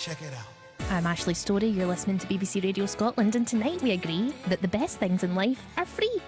Check it out. I'm Ashley Storrie, you're listening to BBC Radio Scotland, and tonight we agree that the best things in life are free.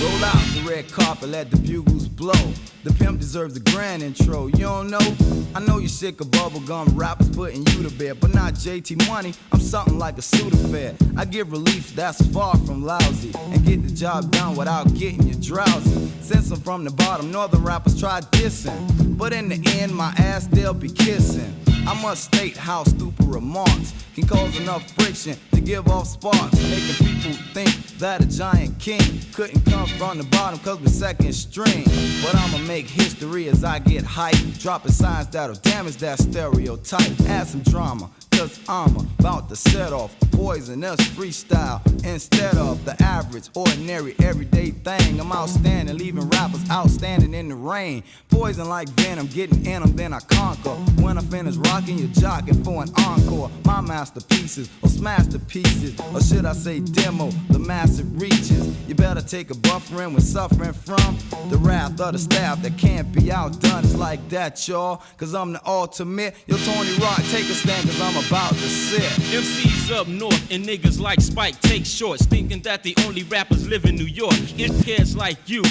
Roll out the red carpet, let the bugles blow. The pimp deserves a grand intro, you don't know? I know you're sick of bubblegum rappers putting you to bed, but not JT Money, I'm something like a Sudafed. I give relief that's far from lousy, and get the job done without getting you drowsy. Since I'm from the bottom, northern rappers try dissing, but in the end, my ass they'll be kissing. I must state how stupid remarks can cause enough friction to give off sparks, making people think that a giant king couldn't come from the bottom cause we're second string. But I'ma make history as I get hype, dropping signs that'll damage that stereotype. Add some drama, cause I'm about to set off poisonous freestyle instead of the average, ordinary, everyday thing. I'm outstanding, leaving rappers outstanding in the rain. Poison like venom, getting in them, then I conquer. When I finish rocking, you're jocking for an encore. My masterpieces, or smash the pieces, or should I say demo, the massive reaches. You better take a buffering when suffering from the wrath of the staff that can't be outdone. It's like that, y'all, cause I'm the ultimate. Yo, Tony Rock, take a stand, cause I'm about to sit. MCs up north and niggas like Spike take shorts, thinking that the only rappers live in New York. It's kids like you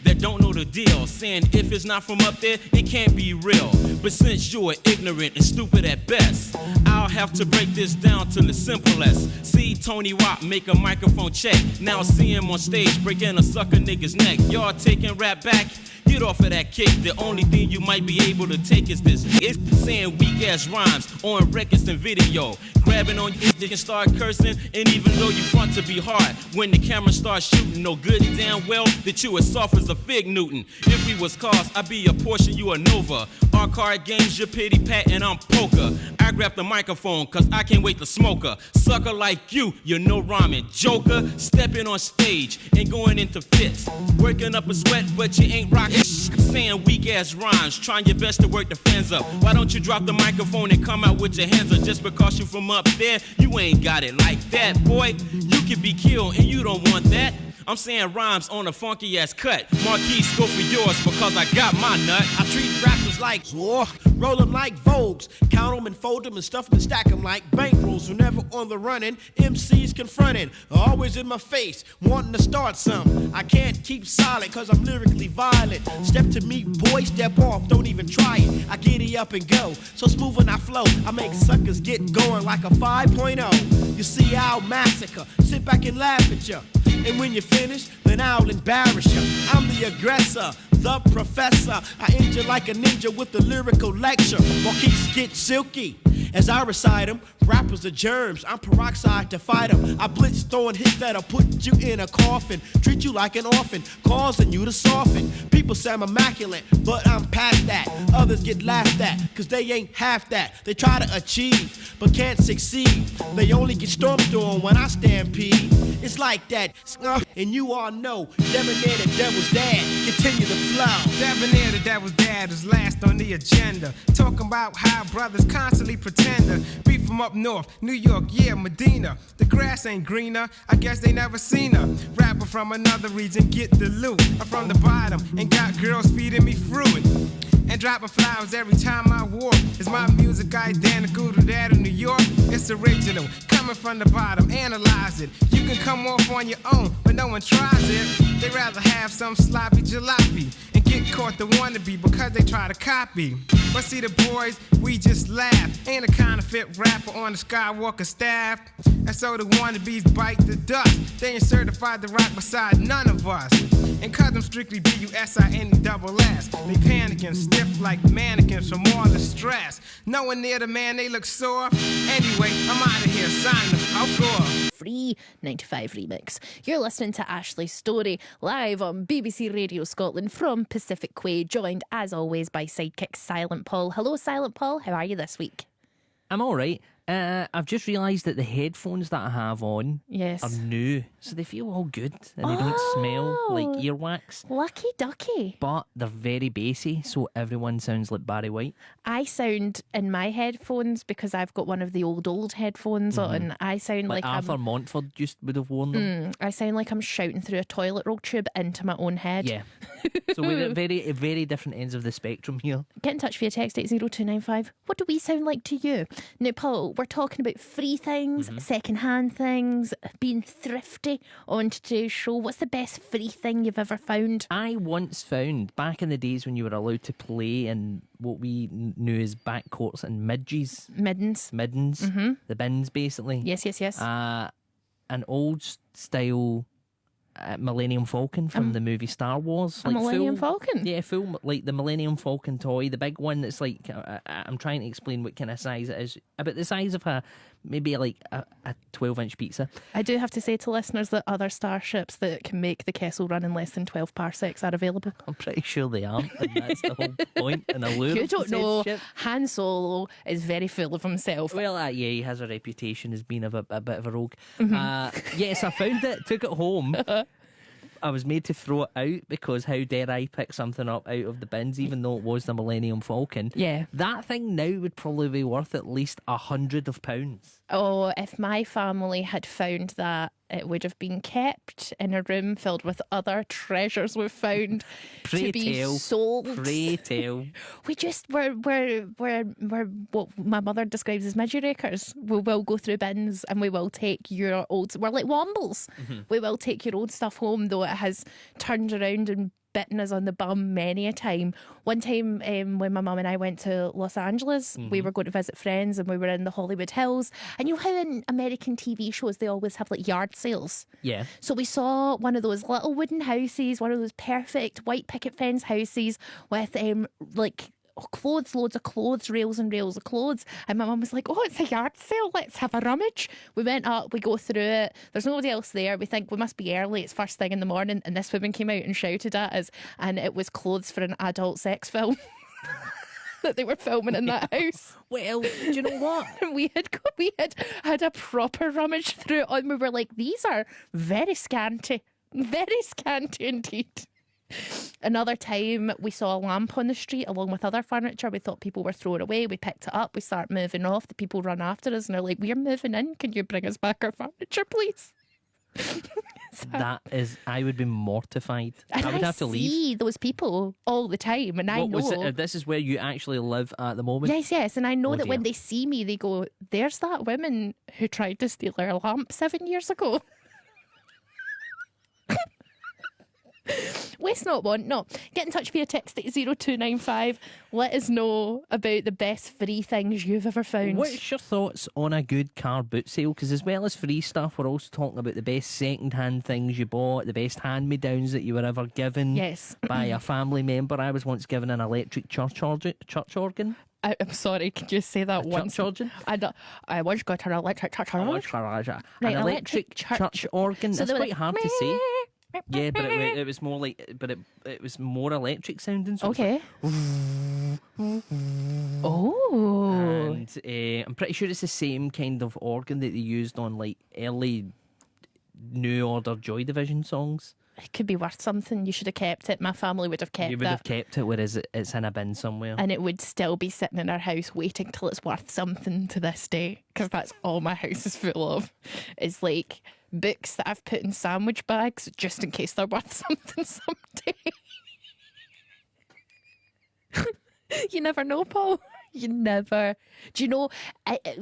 that don't know the deal, saying if it's not from up there, it can't be real. But since you're ignorant and stupid at best, I'll have to break this down to the simplest. See Tony Rock make a microphone check, now see him on stage breaking a sucker nigga's neck. Y'all taking rap back? Get off of that kick, the only thing you might be able to take is this. It's saying weak ass rhymes on records and video. Grabbing on you can start cursing, and even though you front to be hard, when the camera starts shooting, know good and damn well that you as soft as a fig Newton. If we was cars, I'd be a Porsche, you a Nova. Our card games, your pity pat, and I'm poker. I grab the microphone, cause I can't wait to smoke her. Sucker like you're no rhyming joker. Stepping on stage and going into fits. Working up a sweat, but you ain't rocking. Saying weak ass rhymes, trying your best to work the fans up. Why don't you drop the microphone and come out with your hands up? Just because you from up there, you ain't got it like that, boy. You can be killed and you don't want that. I'm saying rhymes on a funky ass cut. Marquise, go for yours because I got my nut. I treat rappers like roll them like Vogues, count them and fold them and stuff them and stack them like bankrolls. Whenever on the running, MCs confronting, always in my face, wanting to start some. I can't keep silent cause I'm lyrically violent. Step to me, boy, step off, don't even try it. I giddy up and go, so smooth when I flow. I make suckers get going like a 5.0. You see, I'll massacre, sit back and laugh at ya. And when you finish, then I'll embarrass you. I'm the aggressor, the professor. I end you like a ninja with a lyrical lecture. Marquise get silky as I recite them. Rappers are germs, I'm peroxide to fight them. I blitz throwing hits that'll put you in a coffin. Treat you like an orphan, causing you to soften. People say I'm immaculate, but I'm past that. Others get laughed at, cause they ain't half that. They try to achieve, but can't succeed. They only get stormed on when I stampede. It's like that, and you all know Debonair the devil's dad, continue to flow. Debonair the devil's dad is last on the agenda. Talking about how brothers constantly pretend to be from up north, New York, yeah, Medina. The grass ain't greener, I guess they never seen her. Rapper from another region, get the loot. I'm from the bottom and got girls feeding me fruit. And dropping flowers every time I walk. Is my music identical to that of New York? It's original, coming from the bottom, analyze it. You can come off on your own, but no one tries it. They rather have some sloppy jalopy and get caught the wannabe because they try to copy. But see the boys, we just laugh. Ain't a counterfeit rapper on the Skywalker staff. And so the wannabes bite the dust. They ain't certified to rock beside none of us. And cause I'm strictly B-U-S-I-N-E-double-S, they panicking, stiff like mannequins from all the stress. No one near the man, they look sore. Anyway, I'm out of here, signing the outdoor. Free 95 remix. You're listening to Ashley Storrie live on BBC Radio Scotland from Pacific Way, joined as always by sidekick Silent Paul. Hello, Silent Paul. How are you this week? I'm all right. I've just realised that the headphones that I have on Yes. are new, so they feel all good and they don't smell like earwax. Lucky ducky. But they're very bassy, so everyone sounds like Barry White. I sound in my headphones because I've got one of the old headphones on. I sound Like like Arthur I'm, Montford would have worn them. I sound like I'm shouting through a toilet roll tube into my own head. Yeah. So we're at very different ends of the spectrum here. Get in touch via text 80295. What do we sound like to you? Now, Paul, we're talking about free things, second-hand things, being thrifty on today's show. What's the best free thing you've ever found? I once found, back in the days when you were allowed to play in what we knew as backcourts and midges, Middens. the bins basically, Yes. an old style Millennium Falcon from the movie Star Wars. Millennium Falcon? Yeah, full, like the Millennium Falcon toy, the big one that's like, I'm trying to explain what kind of size it is. About the size of maybe like a 12-inch pizza. I do have to say to listeners that other starships that can make the Kessel run in less than 12 parsecs are available. I'm pretty sure they aren't, and that's the whole point and allure. You of don't said know. ship. Han Solo is very full of himself. Well, yeah, he has a reputation as being a bit of a rogue. Yes, I found it, took it home. I was made to throw it out because how dare I pick something up out of the bins, even though it was the Millennium Falcon. Yeah. That thing now would probably be worth at least £100. Oh, if my family had found that, it would have been kept in a room filled with other treasures we've found Pray to be tell. sold. Pray tell. We just we're what my mother describes as midget rakers. We will go through bins and we will take your old. We're like wombles. We will take your old stuff home, though it has turned around and bitten us on the bum many a time. One time when my mum and I went to Los Angeles, we were going to visit friends and we were in the Hollywood Hills. And you know how in American TV shows they always have like yard sales? Yeah. So we saw one of those little wooden houses, one of those perfect white picket fence houses with like clothes, loads of clothes, rails and rails of clothes. And my mum was like, oh, it's a yard sale, let's have a rummage. We went up, we go through it, there's nobody else there, we think we must be early, it's first thing in the morning, and this woman came out and shouted at us, and it was clothes for an adult sex film that they were filming in that house. Well, do you know what? And we had a proper rummage through it, and we were like, these are very scanty indeed. Another time we saw a lamp on the street along with other furniture. We thought people were throwing it away. We picked it up. We start moving off. The people run after us and are like, we're moving in. Can you bring us back our furniture, please? That is, I would be mortified. And I would have to leave. see those people all the time, and I What know. was it? This is where you actually live at the moment? Yes, and I know Oh, that when dear. they see me, they go, there's that woman who tried to steal our lamp 7 years ago. Waste not, want not. Get in touch via text at 0295. Let us know about the best free things you've ever found. What's your thoughts on a good car boot sale? Because as well as free stuff, we're also talking about the best second-hand things you bought, the best hand-me-downs that you were ever given Yes. by a family member. I was once given an electric church organ. I'm sorry, could you say that once? church organ? I once got an electric church organ. An Right, electric church organ. So It's they were quite like, hard to say. Yeah, but it was more like, but it was more electric sounding. So Okay. Oh. And I'm pretty sure it's the same kind of organ that they used on like early New Order Joy Division songs. It could be worth something. You should have kept it. My family would have kept You would it. have kept it, whereas it's in a bin somewhere. And it would still be sitting in our house waiting till it's worth something to this day, because that's all my house is full of. It's like books that I've put in sandwich bags just in case they're worth something someday. You never know, Paul. You never. Do you know,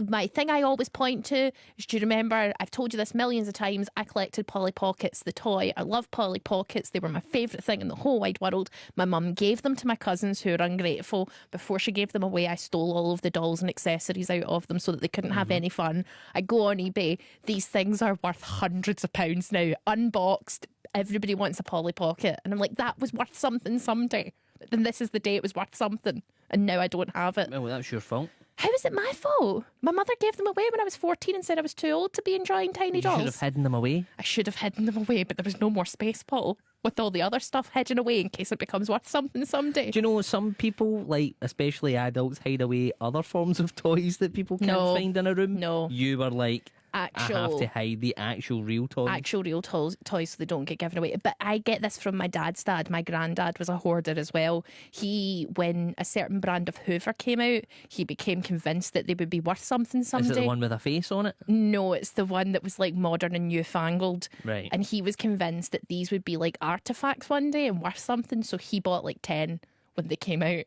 my thing I always point to is, do you remember, I've told you this millions of times, I collected Polly Pockets, the toy. I love Polly Pockets. They were my favourite thing in the whole wide world. My mum gave them to my cousins who are ungrateful. Before she gave them away, I stole all of the dolls and accessories out of them so that they couldn't have any fun. I go on eBay. These things are worth hundreds of pounds now, unboxed. Everybody wants a Polly Pocket. And I'm like, that was worth something someday. Then this is the day it was worth something. And now I don't have it. Well, that's your fault. How is it my fault? My mother gave them away when I was 14 and said I was too old to be enjoying tiny You dolls. should have hidden them away. I should have hidden them away, but there was no more space, Paul. with all the other stuff hidden away in case it becomes worth something someday. Do you know some people, like especially adults, hide away other forms of toys that people can't No. find in a room? No. You were like, I have Actual- to hide the actual real toys. Actual real toys so they don't get given away. But I get this from my dad's dad. My granddad was a hoarder as well. When a certain brand of Hoover came out, he became convinced that they would be worth something someday. Is it the one with a face on it? No, it's the one that was like modern and newfangled. Right. And he was convinced that these would be like artifacts one day and worth something. So he bought like 10 when they came out.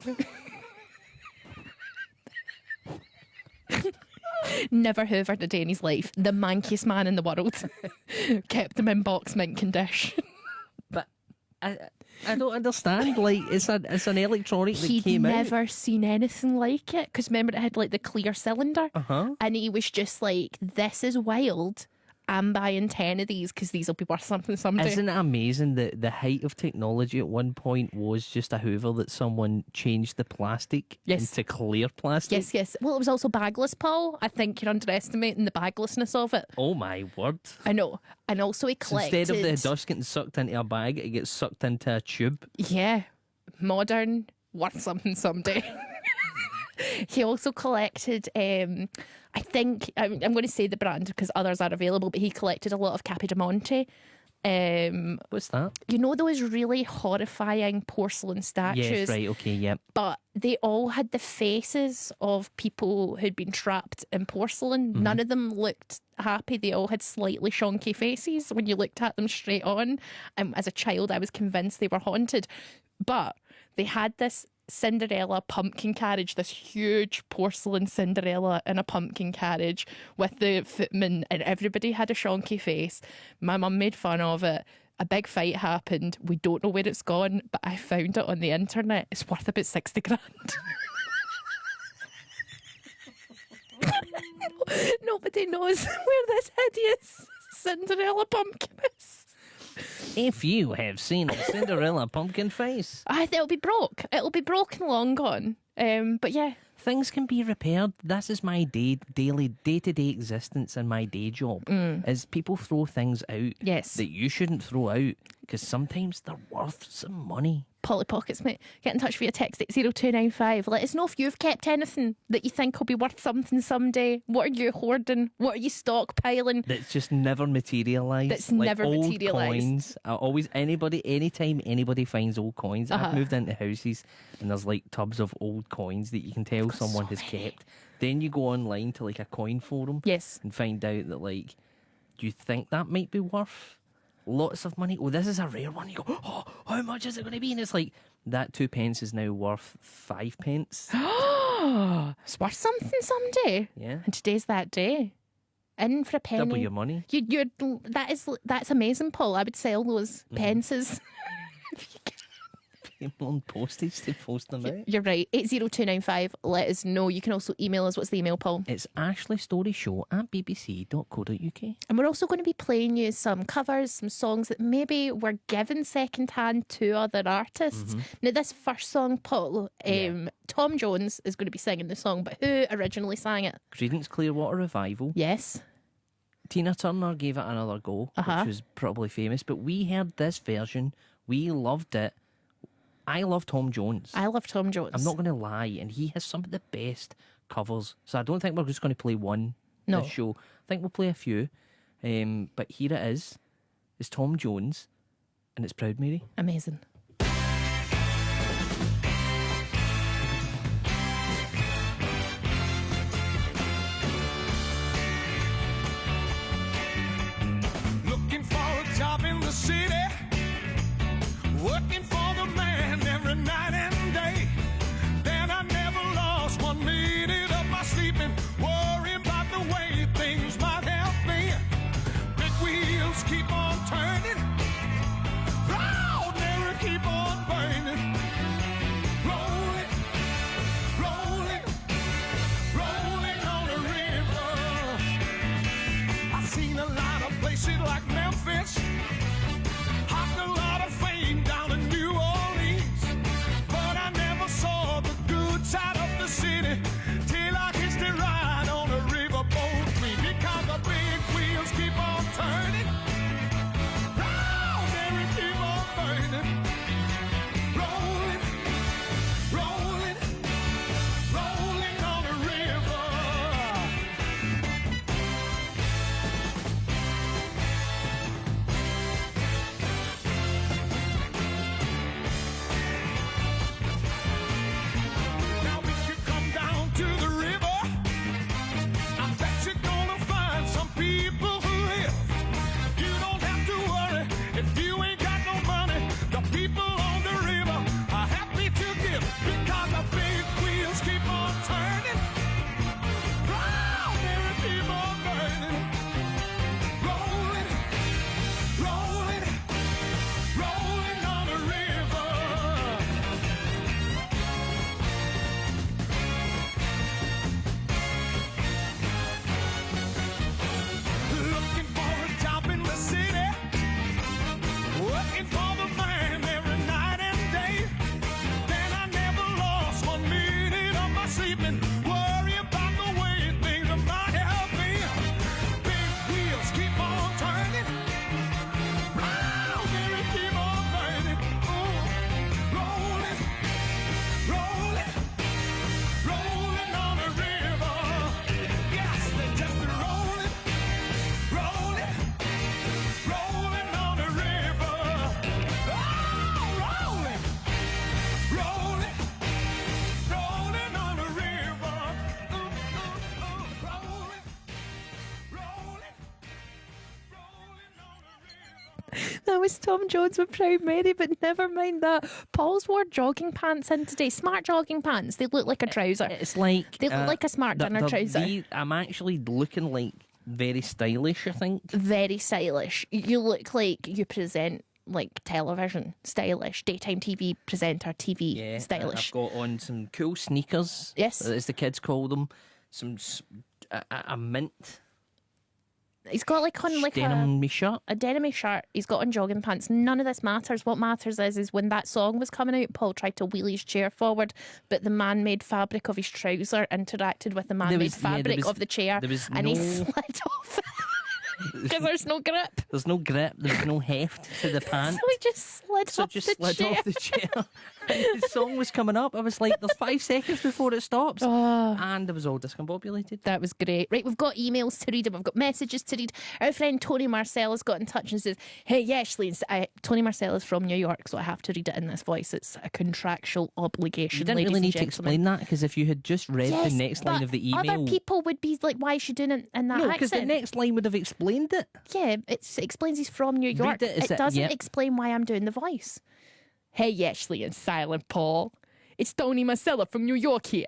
Never hoovered a day in his life. The mankiest man in the world. Kept them in box mint condition. But I don't understand. Like, it's an electronic that He'd came out. never seen anything like it. Because remember, it had like the clear cylinder. Uh-huh. And he was just like, this is wild. I'm buying 10 of these because these will be worth something someday. Isn't it amazing that the height of technology at one point was just a Hoover that someone changed the plastic Yes. into clear plastic? Yes, yes. Well, it was also bagless, Paul. I think you're underestimating the baglessness of it. Oh my word. I know. And also he So collected... instead of the dust getting sucked into a bag, it gets sucked into a tube. Yeah. Modern, worth something someday. He also collected, I think, I'm going to say the brand because others are available, but he collected a lot of Capidamonte. What's that? You know those really horrifying porcelain statues? Yes, right, okay, yep. But they all had the faces of people who'd been trapped in porcelain. None of them looked happy. They all had slightly shonky faces when you looked at them straight on. As a child, I was convinced they were haunted. But they had this Cinderella pumpkin carriage, this huge porcelain Cinderella in a pumpkin carriage with the footman, and everybody had a shonky face. My mum made fun of it. A big fight happened. We don't know where it's gone, but I found it on the internet. It's worth about 60 grand. Nobody knows where this hideous Cinderella pumpkin is. If you have seen a Cinderella pumpkin face, I think it'll be broke. It'll be broken, long gone. But yeah, things can be repaired. This is my daily day-to-day existence and my day job. Is people throw things out Yes. that you shouldn't throw out because sometimes they're worth some money. Polly Pockets, mate. Get in touch via text at 0295. Let us know if you've kept anything that you think will be worth something someday. What are you hoarding? What are you stockpiling? That's just never materialised. That's like never old materialised. Coins. Anytime anybody finds old coins, I've moved into houses and there's like tubs of old coins that you can tell someone has kept. Then you go online to like a coin forum, Yes. and find out that like, do you think that might be worth lots of money? Oh, this is a rare one. You go, oh, how much is it going to be? And it's like, that 2 pence is now worth 5 pence. It's worth something someday. Yeah. And today's that day. In for a penny. Double your money. That's amazing, Paul. I would sell those pences. People on postage to post them out. You're right. 80295. Let us know. You can also email us. What's the email, Paul? It's ashleystory@bbc.co.uk. And we're also going to be playing you some covers, some songs that maybe were given secondhand to other artists. Now, this first song, Paul, Tom Jones is going to be singing the song, but who originally sang it? Creedence Clearwater Revival. Yes. Tina Turner gave it another go, which was probably famous, but we heard this version. We loved it. I love Tom Jones. I love Tom Jones. I'm not going to lie, and he has some of the best covers. So I don't think we're just going to play one this show. I think we'll play a few. But here it is. It's Tom Jones, and it's Proud Mary. Amazing. Looking for a job in the city, working for the man every night and day. Then I never lost 1 minute of my sleeping, worrying about the way things might have been. Big wheels keep on turning, ordinary sleeping, worry about the way things might have been. Big wheels keep on turning, round and keep on burning. Rolling, rolling, rolling on the river. Yes, they're just rolling, rolling, rolling on the river. Oh, rolling, rolling, rolling on the river. Rolling, rolling, rolling on the river. That was Tom Jones with Proud Mary, but never mind that. Paul's wore jogging pants in today. Smart jogging pants. They look like a trouser. It's like They look like a smart dinner trouser. I'm actually looking like very stylish, I think. Very stylish. You look like you present like television. Stylish. Daytime TV presenter, TV Yeah, stylish. I've got on some cool sneakers. Yes. As the kids call them. A mint He's got like on like denim shirt. a denim shirt. He's got on jogging pants. None of this matters. What matters is when that song was coming out, Paul tried to wheel his chair forward, but the man-made fabric of his trouser interacted with the man-made fabric of the chair, and he slid off because there's no grip. There's no grip. There's no heft to the pants. So he just slid So off just the slid chair. off the chair. And the song was coming up. I was like, there's 5 seconds before it stops. And it was all discombobulated. That was great. Right, we've got emails to read and we've got messages to read. Our friend Tony Marcel has got in touch and says, hey, Ashley, Tony Marcel is from New York, so I have to read it in this voice. It's a contractual obligation. You didn't ladies really and need to gentlemen. explain that, because if you had just read Yes, the next line but of the email... other people would be like, why is she doing it in that No, because the accent? next line would have explained it. Yeah, it explains he's from New York. it, It doesn't yep. explain why I'm doing the voice. Hey, Ashley and Silent Paul. It's Tony Marcella from New York here.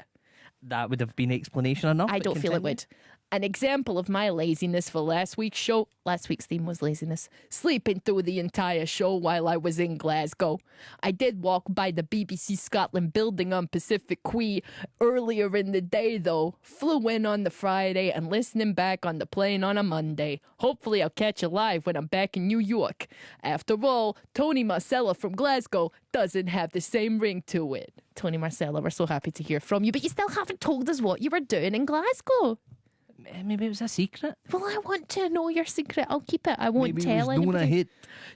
That would have been explanation enough. I but don't feel it continue. would. An example of my laziness for last week's show. Last week's theme was laziness. Sleeping through the entire show while I was in Glasgow. I did walk by the BBC Scotland building on Pacific Quay earlier in the day though. Flew in on the Friday and listening back on the plane on a Monday. Hopefully I'll catch you live when I'm back in New York. After all, Tony Marcella from Glasgow doesn't have the same ring to it. Tony Marcella, we're so happy to hear from you, but you still haven't told us what you were doing in Glasgow. Maybe it was a secret. Well, I want to know your secret. I'll keep it. I won't Maybe tell it was doing a anybody. hit.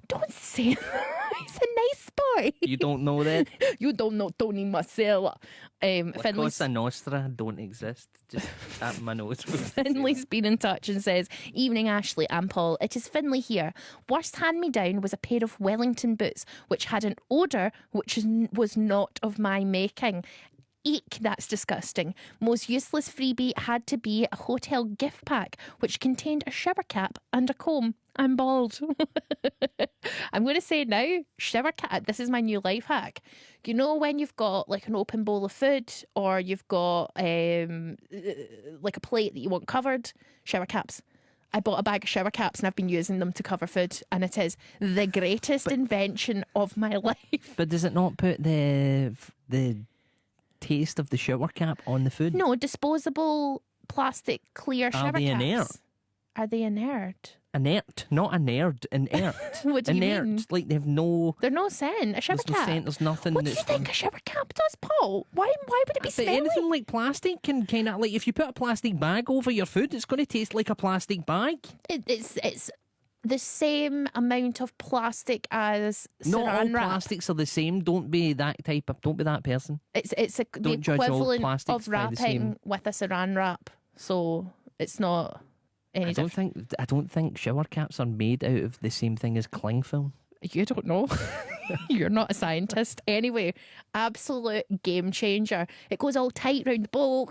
Don't say that. He's a nice boy. You don't know that? You don't know Tony Marcella. La Finley's, Cosa Nostra don't exist. Just at my nose. Finley's been in touch and says, Evening, Ashley and Paul. It is Finley here. Worst hand-me-down was a pair of Wellington boots, which had an odour which was not of my making. Eek, that's disgusting. Most useless freebie had to be a hotel gift pack, which contained a shower cap and a comb. I'm bald. I'm going to say now, shower cap, this is my new life hack. You know when you've got like an open bowl of food or you've got like a plate that you want covered, shower caps. I bought a bag of shower caps and I've been using them to cover food, and it is the greatest invention of my life. But does it not put the taste of the shower cap on the food? No, disposable plastic clear shower they caps. inert? Are they inert? Inert, not a nerd. Inert. What do you inert. mean? Like they have no. They're no scent. A shower There's no cap. scent. There's nothing. What do you that's think a shower cap does, Paul? Why would it be But smelly? anything like plastic can kind of like if you put a plastic bag over your food, it's going to taste like a plastic bag. It's the same amount of plastic as Not all saran wrap. plastics are the same. Don't be that type of. Don't be that person. It's the Don't judge all equivalent plastics of by the same. wrapping with a saran wrap. So it's not any I don't different. think shower caps are made out of the same thing as cling film. You don't know. You're not a scientist. Anyway, absolute game changer. It goes all tight round the bowl.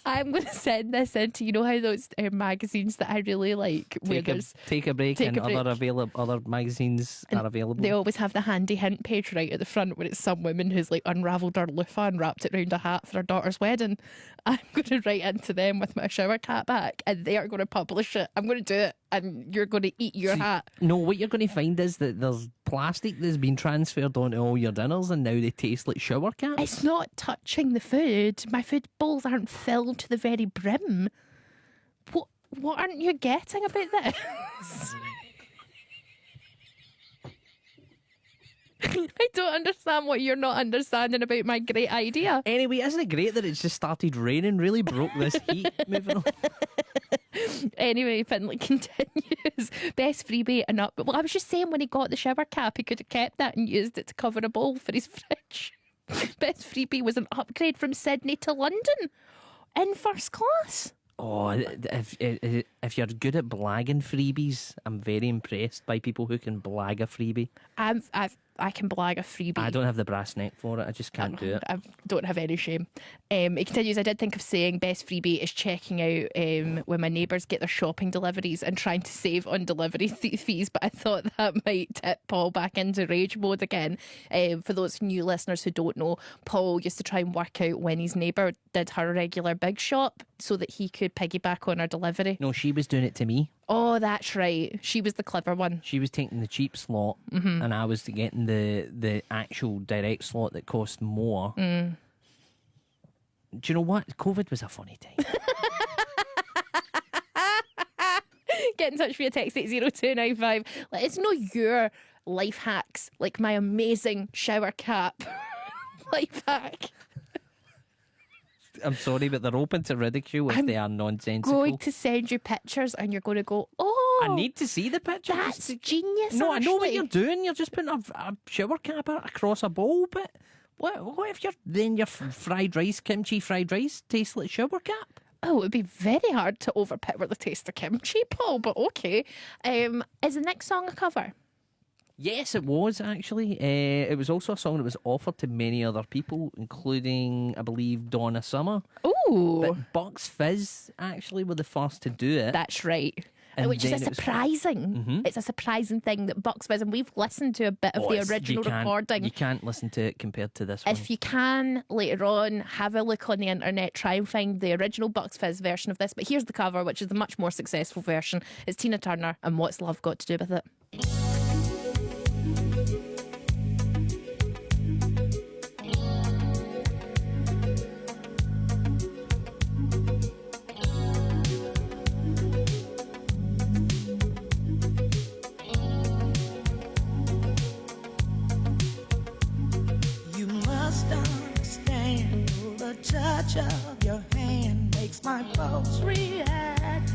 I'm going to send this into, you know how those magazines that I really like, where there's Take a break, Take and a break. other magazines are available. they always have the handy hint page right at the front where it's some woman who's like unravelled her loofah and wrapped it round a hat for her daughter's wedding. I'm going to write into them with my shower cap back and they are going to publish it. I'm going to do it and you're going to eat your hat. No, what you're going to find is that there's plastic that's been transferred onto all your dinners, and now they taste like shower caps. It's not touching the food. My food bowls aren't filled to the very brim. What aren't you getting about this? I don't understand what you're not understanding about my great idea. Anyway, isn't it great that it's just started raining? Really broke this heat. Moving on. Anyway, Finley continues. Best freebie and up. Well, I was just saying when he got the shower cap, he could have kept that and used it to cover a bowl for his fridge. Best freebie was an upgrade from Sydney to London in first class. Oh, if you're good at blagging freebies, I'm very impressed by people who can blag a freebie. I can blag a freebie. I don't have the brass neck for it. I just can't do it. I don't have any shame. It continues. I did think of saying best freebie is checking out when my neighbours get their shopping deliveries and trying to save on delivery fees, but I thought that might tip Paul back into rage mode again. For those new listeners who don't know, Paul used to try and work out when his neighbour did her regular big shop so that he could piggyback on her delivery. No, she was doing it to me. Oh, that's right. She was the clever one. She was taking the cheap slot, and I was getting the actual direct slot that cost more. Do you know what? COVID was a funny time. Get in touch via text 80295. Let us know your life hacks, like my amazing shower cap life hack. I'm sorry, but they're open to ridicule if they are nonsensical. Going to send you pictures and you're going to go, oh, I need to see the pictures. that's genius. No, I know what Ashley. you're doing. You're just putting a shower cap across a bowl, but what if your fried rice, kimchi fried rice, tastes like shower cap? Oh, it would be very hard to overpower the taste of kimchi, Paul, but okay. Is the next song a cover? Yes, it was actually. It was also a song that was offered to many other people, including, I believe, Donna Summer. Ooh, But Bucks Fizz actually were the first to do it. that's right. And Which is then a it was- surprising. It's a surprising thing that Bucks Fizz, and we've listened to a bit of the It's- original you can't- recording. You can't listen to it compared to this one. If you can, later on, have a look on the internet, try and find the original Bucks Fizz version of this. But here's the cover, which is the much more successful version. It's Tina Turner, and What's Love Got to Do with It? You must understand the touch of your hand makes my pulse react.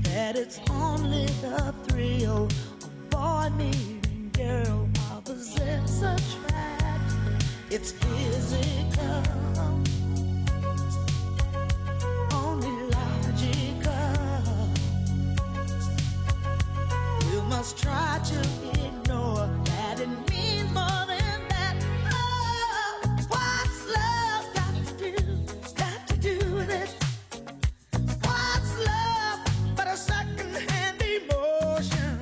That it's only the thrill of boy meeting girl opposites attract. It's physical, only logical. You must try to ignore that it means more than that. Oh, what's love got to do with it? What's love but a second-hand emotion?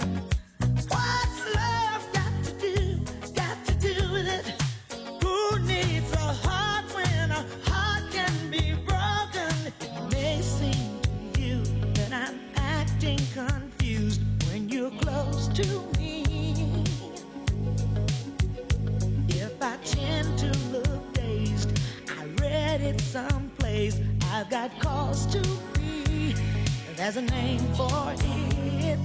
What's love got to do with it? Who needs a heart when a heart can be broken? It may seem to you that I'm acting confused when you're close to me. If I tend to look dazed, I read it someplace. I've got cause to be. There's a name for it.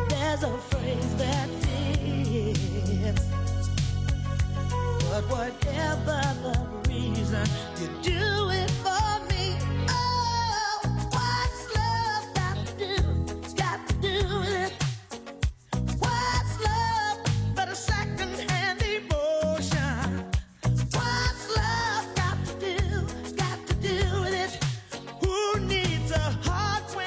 There's a phrase that fits. But whatever the reason, you do it for me. Oh, what's love got to do with it? What's love but a second-hand emotion? What's love got to do with it? Who needs a heart when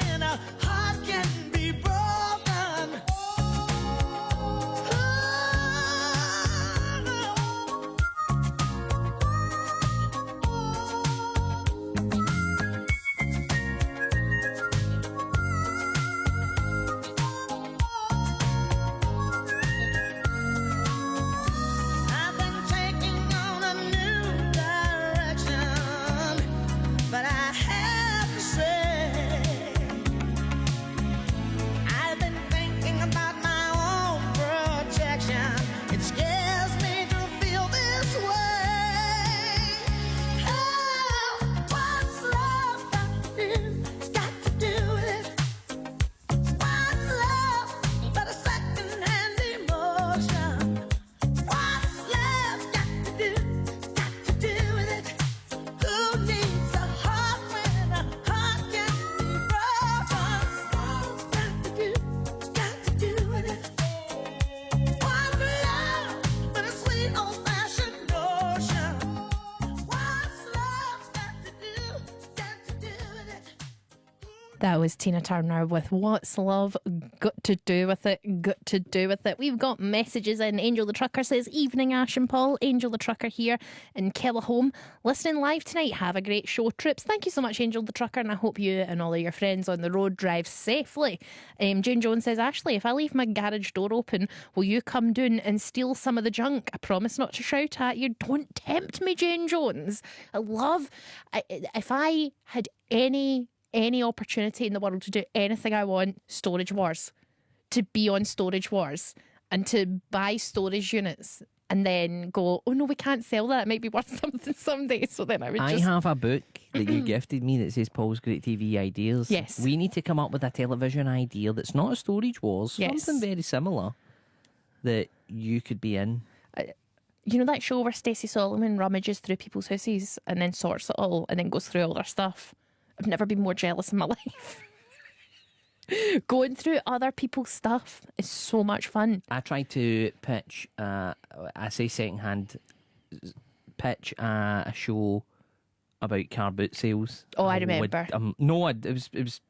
That was Tina Turner with What's Love Got to Do With It? Got to Do With It. We've got messages in. Angel the Trucker says, Evening, Ash and Paul. Angel the Trucker here in Kellerholm. Listening live tonight. Have a great show. Trips. Thank you so much, Angel the Trucker, and I hope you and all of your friends on the road drive safely. Jane Jones says, Ashley, if I leave my garage door open, will you come down and steal some of the junk? I promise not to shout at you. Don't tempt me, Jane Jones. If I had any opportunity in the world to do anything I want, Storage Wars. To be on Storage Wars and to buy storage units and then go, oh no, we can't sell that. It might be worth something someday. So then I would I have a book that you gifted me that says Paul's Great TV Ideas. Yes. We need to come up with a television idea that's not a Storage Wars. Yes. Something very similar that you could be in. You know that show where Stacey Solomon rummages through people's houses and then sorts it all and then goes through all their stuff? I've never been more jealous in my life. Going through other people's stuff is so much fun. I tried to pitch, I say secondhand, pitch a show about car boot sales. Oh, I remember. It was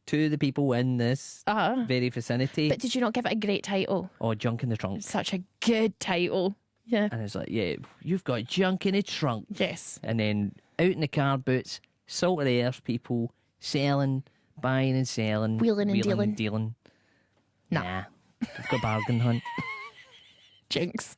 two of the people in this very vicinity. But did you not give it a great title? Oh, Junk in the Trunk. Such a good title. Yeah. And it's like, yeah, you've got junk in the trunk. Yes. And then out in the car boots, salt of the earth people selling, buying and selling, Wheeling and dealing. Nah. Nah, we've got bargain hunt. Jinx.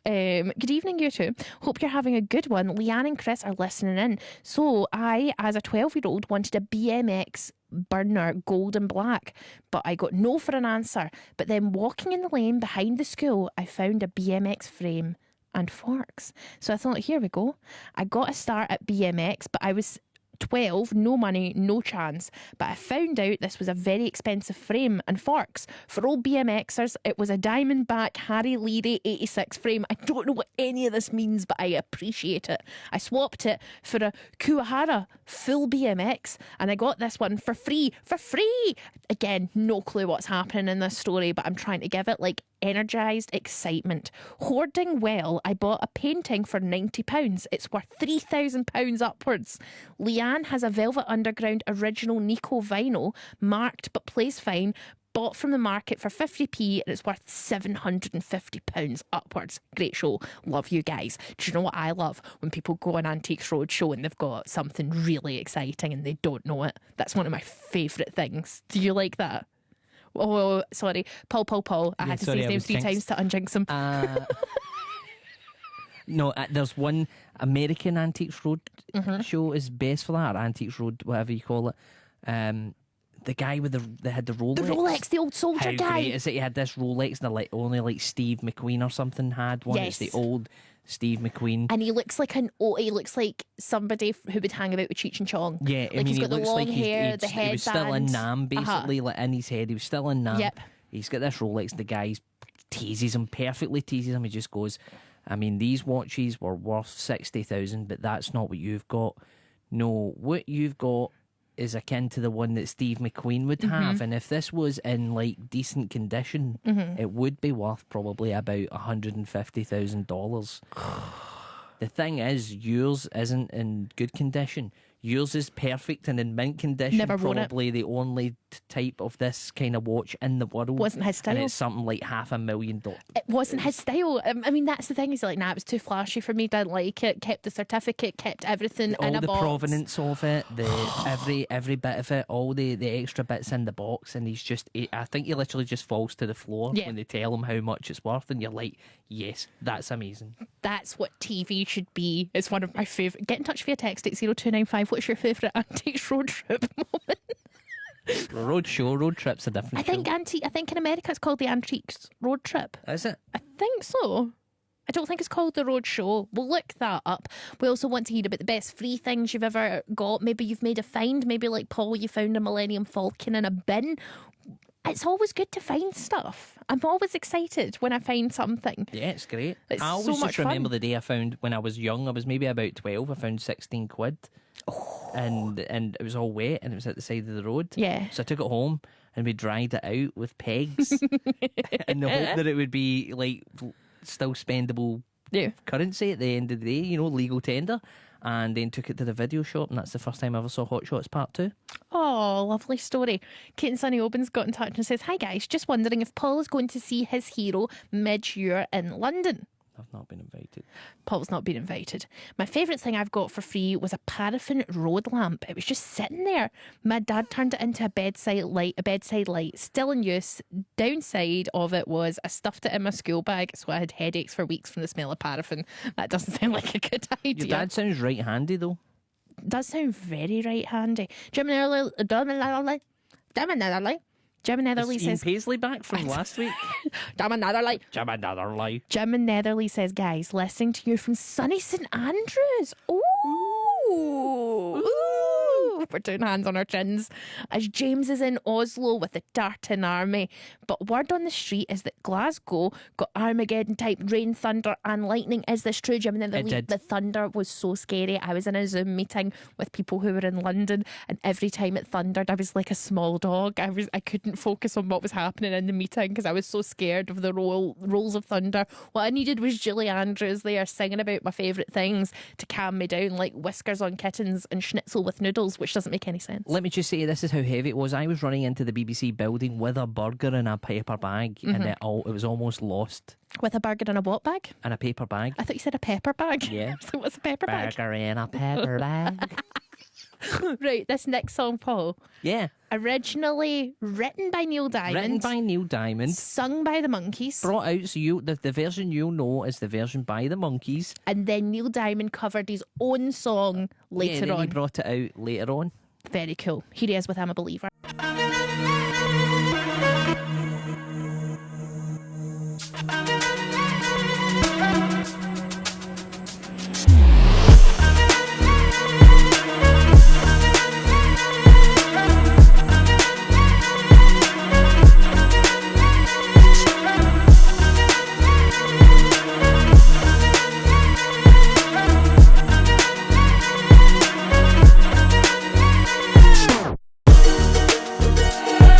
Good evening, you two. Hope you're having a good one. Leanne and Chris are listening in. So I, as a 12-year-old, wanted a BMX burner gold and black, but I got no for an answer. But then walking in the lane behind the school, I found a BMX frame and forks. So I thought, here we go. I got a start at BMX, but I was 12, no money, no chance. But I found out this was a very expensive frame and forks. For old BMXers, it was a Diamondback Harry Leary 86 frame. I don't know what any of this means, but I appreciate it. I swapped it for a Kuwahara full BMX, and I got this one for free. For free! Again, no clue what's happening in this story, but I'm trying to give it like energised excitement. Hoarding well, I bought a painting for £90. It's worth £3,000 upwards. Leanne has a Velvet Underground original Nico vinyl, marked but plays fine, bought from the market for 50p, and it's worth £750 upwards. Great show. Love you guys. Do you know what I love? When people go on Antiques Roadshow and they've got something really exciting and they don't know it. That's one of my favourite things. Do you like that? Oh, sorry. Paul. I had to say his name 3 times to unjinx him. No, there's one American Antiques Road show is best for that, or Antiques Road, whatever you call it. The guy with they had the Rolex. The Rolex, the old soldier How guy. great is it? He had this Rolex, and only like Steve McQueen or something had one. Yes. It's the old Steve McQueen. And he looks like he looks like somebody who would hang about with Cheech and Chong. Yeah, like I mean, he's he got the looks long like hair, the he headband. was still in Nam, basically, like in his head. He was still in Nam. Yep. He's got this Rolex. The guy teases him, perfectly teases him. He just goes, I mean, these watches were worth 60,000, but that's not what you've got. No, what you've got is akin to the one that Steve McQueen would have, and if this was in like decent condition, it would be worth probably about $150,000. The thing is, yours isn't in good condition. Yours is perfect and in mint condition. Never worn it. Probably the only type of this kind of watch in the world. Wasn't his style. And it's something like $500,000. It wasn't his style. I mean, that's the thing. He's like, nah, it was too flashy for me. Didn't like it. Kept the certificate. Kept everything in a All the box. provenance of it, every bit of it, all the extra bits in the box, and I think he literally just falls to the floor Yeah. when they tell him how much it's worth, and you're like, yes, that's amazing. That's what TV should be. It's one of my favourite. Get in touch via text at 0295. What's your favourite Antiques Road Trip moment? Road trips are different. I think in America it's called the Antiques Road Trip. Is it? I think so. I don't think it's called the Road Show. We'll look that up. We also want to hear about the best free things you've ever got. Maybe you've made a find. Maybe like Paul, you found a Millennium Falcon in a bin. It's always good to find stuff. I'm always excited when I find something. Yeah, it's great. It's I always so just much remember fun. the day I found, when I was young, I was maybe about 12, I found 16 quid. And it was all wet and it was at the side of the road. Yeah. So I took it home and we dried it out with pegs in the hope that it would be like still spendable Yeah. currency at the end of the day, legal tender. and then took it to the video shop, and that's the first time I ever saw Hot Shots Part 2. Oh, lovely story. Kate and Sonny Oben's got in touch and says, "Hi guys, just wondering if Paul is going to see his hero mid-year in London." I've not been invited. Paul's not been invited. My favourite thing I've got for free was a paraffin road lamp. It was just sitting there. My dad turned it into a bedside light, still in use. Downside of it was I stuffed it in my school bag, so I had headaches for weeks from the smell of paraffin. That doesn't sound like a good idea. Your dad sounds right handy though. Does sound very right handy. Jim Netherly Is Ian says, Paisley back from last week? Jim Netherly. Jim in Netherly says, "Guys, listening to you from sunny St Andrews." Ooh. We're doing hands on our chins. As James is in Oslo with the Darton Army. But word on the street is that Glasgow got Armageddon type rain, thunder and lightning. Is this true, Jim? And then the thunder was so scary. I was in a Zoom meeting with people who were in London, and every time it thundered I was like a small dog. I couldn't focus on what was happening in the meeting because I was so scared of the rolls of thunder. What I needed was Julie Andrews there singing about my favourite things to calm me down, like whiskers on kittens and schnitzel with noodles, which doesn't make any sense. Let me just say, this is how heavy it was. I was running into the BBC building with a burger in a paper bag, and it was almost lost. With a burger in a what bag? In a paper bag. I thought you said a pepper bag. Yeah. So what's a pepper bag? Burger in a paper bag. Right, this next song, Paul. Yeah. Originally written by Neil Diamond. Sung by the Monkees. Brought out, so the version you'll know is the version by the Monkees. And then Neil Diamond covered his own song later then on. He brought it out later on. Very cool. Here he is with I'm a Believer.